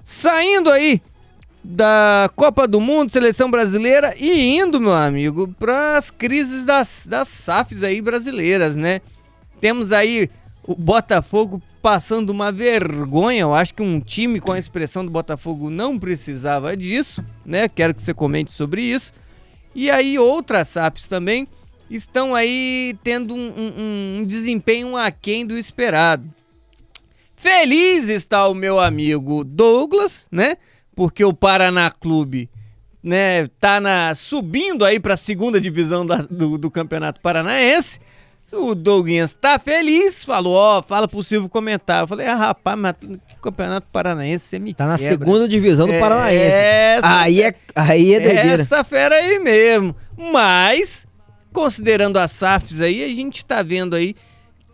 saindo aí da Copa do Mundo, Seleção Brasileira e indo, meu amigo, para as crises das SAFs aí brasileiras, né? Temos aí o Botafogo passando uma vergonha. Eu acho que um time com a expressão do Botafogo não precisava disso, né? Quero que você comente sobre isso. E aí outras SAFs também estão aí tendo um desempenho aquém do esperado. Feliz está o meu amigo Douglas, né? Porque o Paraná Clube, né, tá subindo aí para a segunda divisão do Campeonato Paranaense. O Douglas tá feliz, falou, fala pro Silvio comentar. Eu falei, rapaz, mas o Campeonato Paranaense você me tá na quebra. segunda divisão do Paranaense. Aí é doideira. Essa fera aí mesmo. Mas, considerando as SAFs aí, a gente tá vendo aí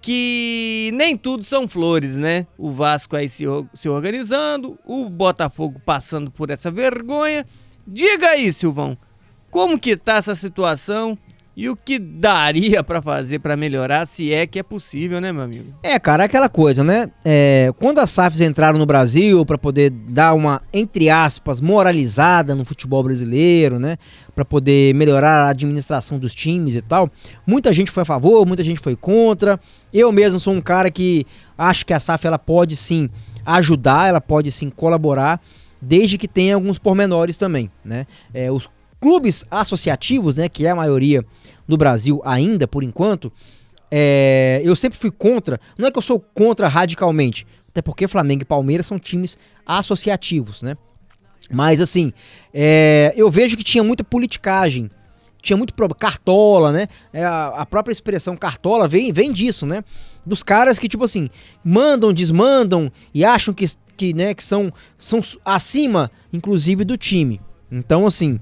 que nem tudo são flores, né? O Vasco aí se organizando, o Botafogo passando por essa vergonha. Diga aí, Silvão, como que tá essa situação e o que daria pra fazer pra melhorar, se é que é possível, né, meu amigo? Cara, é aquela coisa, né? Quando as SAFs entraram no Brasil pra poder dar uma, entre aspas, moralizada no futebol brasileiro, né? Pra poder melhorar a administração dos times e tal, muita gente foi a favor, muita gente foi contra. Eu mesmo sou um cara que acho que a SAF ela pode sim ajudar, ela pode sim colaborar, desde que tenha alguns pormenores também, né? Os clubes associativos, né, que é a maioria do Brasil ainda, por enquanto, eu sempre fui contra. Não é que eu sou contra radicalmente, até porque Flamengo e Palmeiras são times associativos, né? Mas assim, eu vejo que tinha muita politicagem, tinha muito cartola, né? A própria expressão cartola vem disso, né? Dos caras que, tipo assim, mandam, desmandam e acham que são acima, inclusive, do time. Então, assim,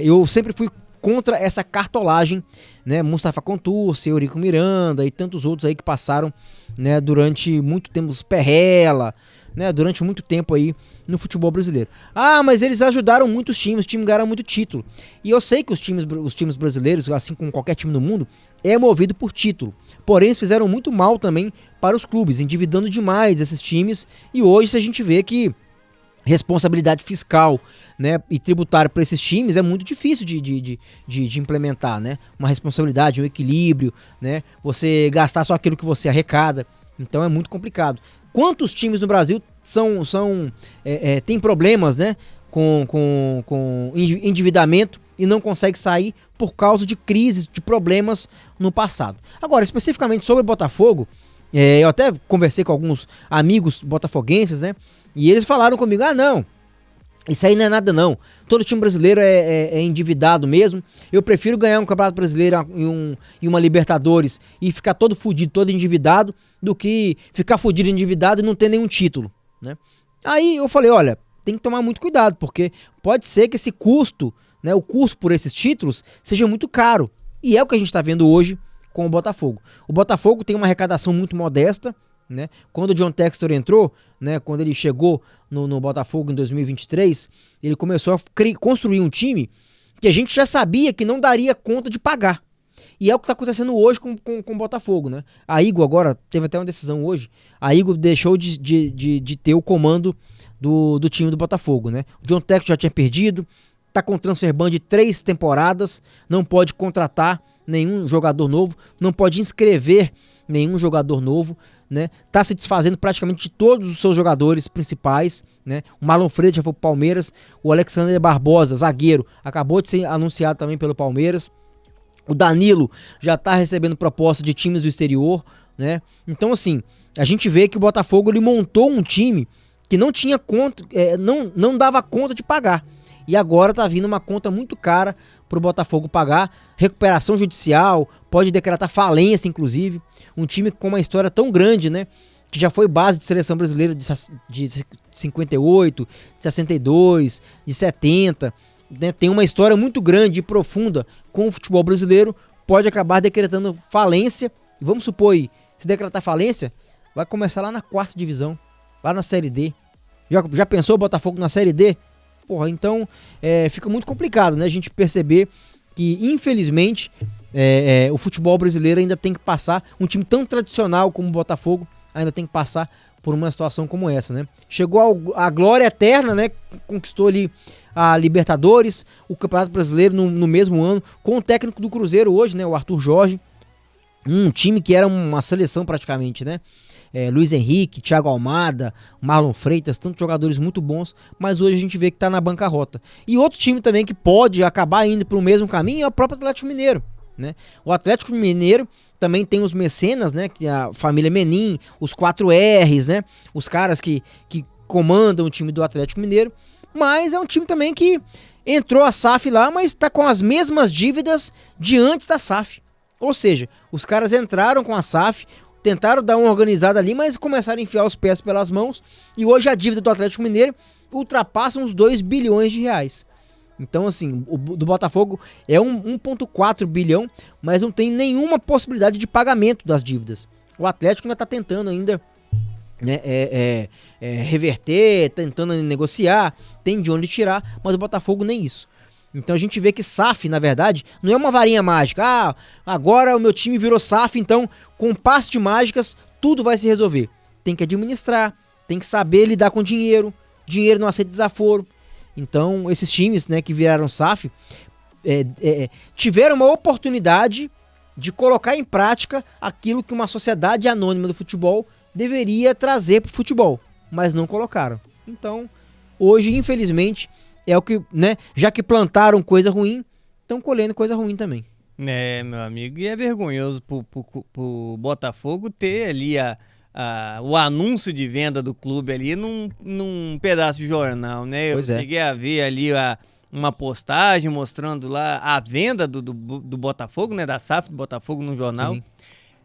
eu sempre fui contra essa cartolagem, né? Mustafa Contursi, Eurico Miranda e tantos outros aí que passaram, né, durante muito tempo, os Perrella, né, durante muito tempo aí no futebol brasileiro. Mas eles ajudaram muitos times, o time ganharam muito título. E eu sei que os times brasileiros, assim como qualquer time do mundo, é movido por título. Porém, eles fizeram muito mal também para os clubes, endividando demais esses times. E hoje a gente vê que responsabilidade fiscal, né, e tributária para esses times é muito difícil de implementar, né? Uma responsabilidade, um equilíbrio, né? Você gastar só aquilo que você arrecada. Então é muito complicado. Quantos times no Brasil têm problemas, né, com endividamento e não conseguem sair por causa de crises, de problemas no passado? Agora, especificamente sobre o Botafogo, eu até conversei com alguns amigos botafoguenses, né, e eles falaram comigo, não, isso aí não é nada não, todo time brasileiro é endividado mesmo, eu prefiro ganhar um Campeonato Brasileiro e uma Libertadores e ficar todo fudido, todo endividado, do que ficar fudido, endividado e não ter nenhum título, né? Aí eu falei, olha, tem que tomar muito cuidado, porque pode ser que esse custo, né, o custo por esses títulos seja muito caro, e é o que a gente está vendo hoje com o Botafogo. O Botafogo tem uma arrecadação muito modesta, né? Quando o John Textor entrou, né, quando ele chegou no Botafogo em 2023, ele começou a construir um time que a gente já sabia que não daria conta de pagar. E é o que está acontecendo hoje com o Botafogo, né? A Igor agora, teve até uma decisão hoje, a Igor deixou de ter o comando do time do Botafogo, né? O John Textor já tinha perdido, tá com transfer ban de 3 temporadas, não pode contratar nenhum jogador novo, não pode inscrever nenhum jogador novo, né? Tá se desfazendo praticamente de todos os seus jogadores principais, né? O Marlon Freitas já foi pro Palmeiras, o Alexander Barbosa, zagueiro, acabou de ser anunciado também pelo Palmeiras. O Danilo já tá recebendo proposta de times do exterior, né? Então, assim, a gente vê que o Botafogo ele montou um time que não tinha conta, não dava conta de pagar. E agora tá vindo uma conta muito cara pro Botafogo pagar, recuperação judicial, pode decretar falência, inclusive. Um time com uma história tão grande, né? Que já foi base de seleção brasileira de 58, de 62, de 70, né? Tem uma história muito grande e profunda com o futebol brasileiro, pode acabar decretando falência. E vamos supor aí, se decretar falência, vai começar lá na 4ª divisão, lá na Série D. Já pensou o Botafogo na Série D? Porra, então fica muito complicado, né? A gente perceber que, infelizmente, o futebol brasileiro ainda tem que passar, um time tão tradicional como o Botafogo ainda tem que passar por uma situação como essa, né? Chegou à glória eterna, né? Conquistou ali a Libertadores, o Campeonato Brasileiro no mesmo ano, com o técnico do Cruzeiro hoje, né? O Arthur Jorge. Um time que era uma seleção praticamente, né? Luiz Henrique, Thiago Almada, Marlon Freitas, tantos jogadores muito bons, mas hoje a gente vê que tá na bancarrota. E outro time também que pode acabar indo pro mesmo caminho é o próprio Atlético Mineiro, né? O Atlético Mineiro também tem os mecenas, né? Que é a família Menin, os 4 R's, né? Os caras que comandam o time do Atlético Mineiro, mas é um time também que entrou a SAF lá, mas tá com as mesmas dívidas de antes da SAF. Ou seja, os caras entraram com a SAF, tentaram dar uma organizada ali, mas começaram a enfiar os pés pelas mãos, e hoje a dívida do Atlético Mineiro ultrapassa uns 2 bilhões de reais. Então, assim, o do Botafogo é 1,4 bilhão, mas não tem nenhuma possibilidade de pagamento das dívidas. O Atlético ainda está tentando ainda, né, reverter, tentando negociar, tem de onde tirar, mas o Botafogo nem isso. Então a gente vê que SAF, na verdade, não é uma varinha mágica. Ah, agora o meu time virou SAF, então com um passe de mágicas tudo vai se resolver. Tem que administrar, tem que saber lidar com dinheiro, dinheiro não aceita desaforo. Então esses times, né, que viraram SAF tiveram uma oportunidade de colocar em prática aquilo que uma sociedade anônima do futebol deveria trazer para o futebol, mas não colocaram. Então hoje, infelizmente, é o que, né? Já que plantaram coisa ruim, estão colhendo coisa ruim também. Meu amigo, e é vergonhoso pro Botafogo ter ali o anúncio de venda do clube ali num pedaço de jornal, né? Eu cheguei a ver ali uma postagem mostrando lá a venda do Botafogo, né? Da SAF do Botafogo no jornal. Sim.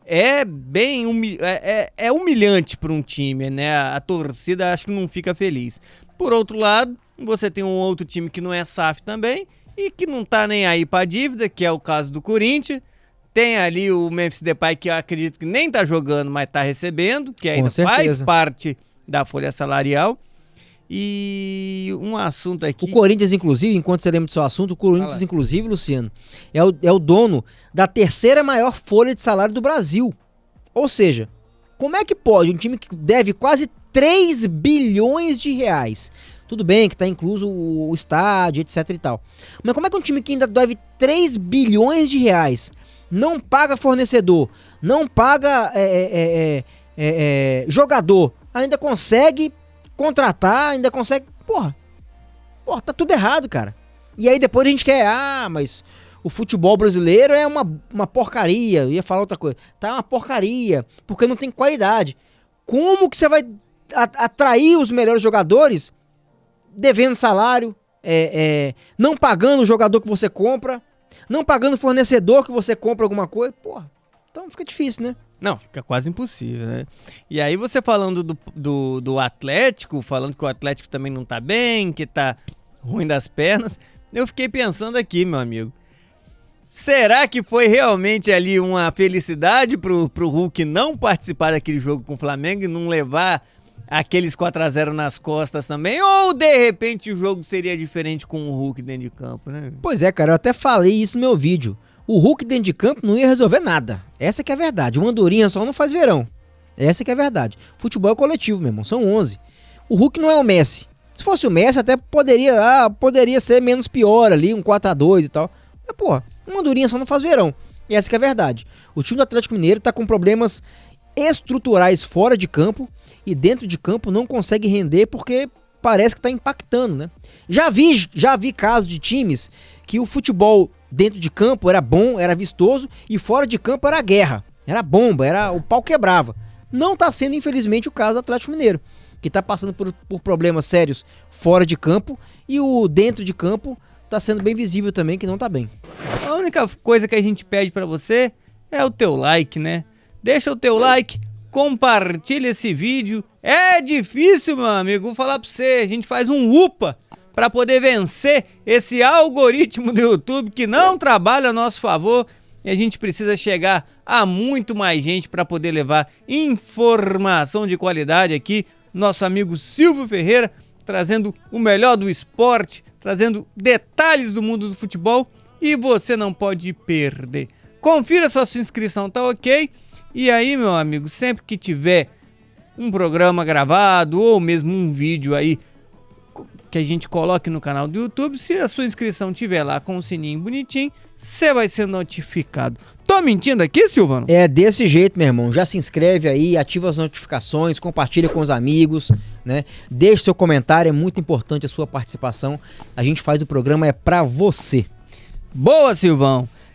É bem humilhante para um time, né? A torcida acho que não fica feliz. Por outro lado, você tem um outro time que não é SAF também e que não tá nem aí pra dívida, que é o caso do Corinthians. Tem ali o Memphis Depay, que eu acredito que nem tá jogando, mas tá recebendo, que ainda faz parte da folha salarial. E um assunto aqui... O Corinthians, inclusive, enquanto você lembra do seu assunto, o Corinthians, inclusive, Luciano, é o dono da terceira maior folha de salário do Brasil. Ou seja, como é que pode um time que deve quase 3 bilhões de reais... Tudo bem que está incluso o estádio, etc e tal. Mas como é que um time que ainda deve 3 bilhões de reais não paga fornecedor, não paga jogador, ainda consegue contratar, ainda consegue... Porra, tá tudo errado, cara. E aí depois a gente quer... mas o futebol brasileiro é uma porcaria. Eu ia falar outra coisa. Tá uma porcaria, porque não tem qualidade. Como que você vai atrair os melhores jogadores... devendo salário, não pagando o jogador que você compra, não pagando o fornecedor que você compra alguma coisa, porra, então fica difícil, né? Não, fica quase impossível, né? E aí você falando do Atlético, falando que o Atlético também não tá bem, que tá ruim das pernas, eu fiquei pensando aqui, meu amigo, será que foi realmente ali uma felicidade pro Hulk não participar daquele jogo com o Flamengo e não levar aqueles 4-0 nas costas também, ou de repente o jogo seria diferente com o Hulk dentro de campo, né? Pois é, cara, eu até falei isso no meu vídeo. O Hulk dentro de campo não ia resolver nada. Essa que é a verdade. O Andorinha só não faz verão. Essa que é a verdade. Futebol é coletivo, meu irmão, são 11. O Hulk não é o Messi. Se fosse o Messi, até poderia ser menos pior ali, um 4-2 e tal. Mas, porra, o Andorinha só não faz verão. E essa que é a verdade. O time do Atlético Mineiro tá com problemas estruturais fora de campo e dentro de campo não consegue render porque parece que tá impactando, né? Já vi casos de times que o futebol dentro de campo era bom, era vistoso e fora de campo era guerra, era bomba, o pau quebrava. Não tá sendo, infelizmente, o caso do Atlético Mineiro, que tá passando por problemas sérios fora de campo e o dentro de campo tá sendo bem visível também que não tá bem. A única coisa que a gente pede pra você é o teu like, né? Deixa o teu like, compartilha esse vídeo. É difícil, meu amigo, vou falar pra você, a gente faz um UPA pra poder vencer esse algoritmo do YouTube que não trabalha a nosso favor e a gente precisa chegar a muito mais gente pra poder levar informação de qualidade aqui. Nosso amigo Silvio Ferreira trazendo o melhor do esporte, trazendo detalhes do mundo do futebol e você não pode perder. Confira se a sua inscrição tá ok. E aí, meu amigo, sempre que tiver um programa gravado ou mesmo um vídeo aí que a gente coloque no canal do YouTube, se a sua inscrição tiver lá com o sininho bonitinho, você vai ser notificado. Tô mentindo aqui, Silvano? É desse jeito, meu irmão. Já se inscreve aí, ativa as notificações, compartilha com os amigos, né? Deixe seu comentário, é muito importante a sua participação. A gente faz o programa, é pra você. Boa, Silvão!